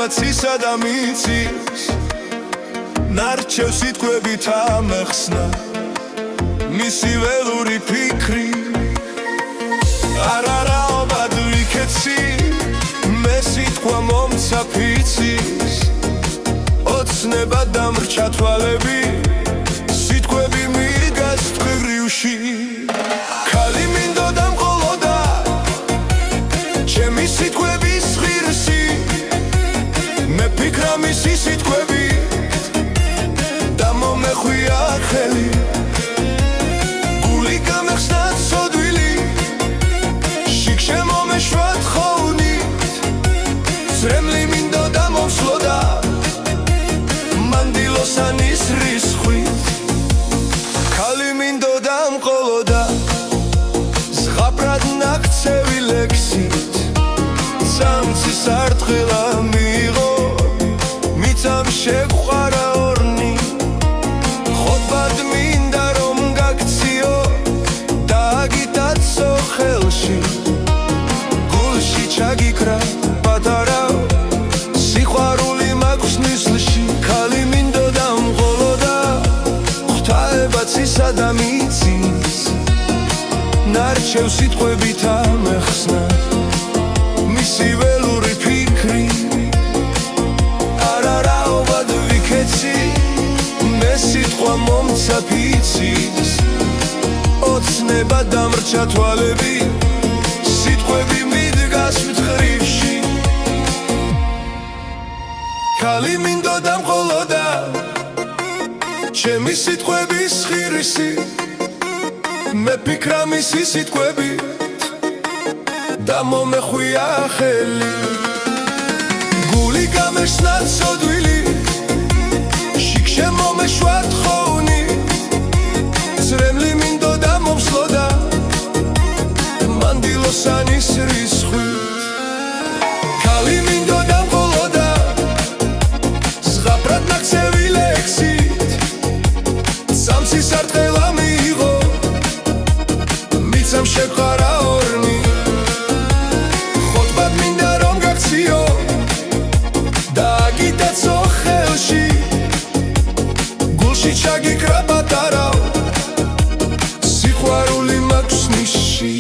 ხვდებაცისა და მიწის ნარჩევ სიტყვებით ამეხსნა მისი ველური ფიქრი არაობა ვიქეცი მე სიტყვა მომცა ფიცის ოცნება დამრჩა თვალები სიტყვები მიდგას ტყუილში ქალი მინდოდა მყოლოდა ჩემი სიტყვების ღირსი მე ფიქრა მისი სიტყვები და მომეხვია ხელი გული გამეხსნა ცოდვილი შიგშე მომეშვა თხოვნით ძრემლი მინდოდა მომსვლოდა მანდილოსანის რისხვით ქალი მინდოდა მყოლოდა ზღაპრად ნაქცევი ლექსით სამცის არტყილა მიიღო მიწამ შეგვყარა ორნი ხոտბად მინდა რომ გაქციო დააგიტაცო ხელში გულში ჩაგიქრა პატარავ სიყვარული მაქვს ნისლში ქალი მინდოდა მყოლოდა ხვდებაცისა და მიწის ნარჩევ სიტყვებით ამეხსნა მისი ველური ფიქრი არაობად ვიქეცი მე სიტყვა მომცა ფიცის ოცნება დამრჩა თვალები სიტყვები მიდგას მტყრიში ქალი მინდოდა მყოლოდა ჩემი სიტყვების ღირსი მე ფიქრა მისი სიტყვებით და მომეხვია ხელი გული გამეხსნა ცოდვილი შიგშე მომეშვა თხოვნით ძრემლი მინდოდა მომსვლოდა მანდილოსანის რისხვით ქალი მინდოდა მყოლოდა ზღაპრად ნაქცევი ლექსით სამცის არტყელა მიიღო მიწამ შეგვყარა ორნი ხოტბად მინდა რომ გაქციო დააგიტაცო ხელში გულში ჩაგიქრა პატარავ სიყვარული მაქვს ნიში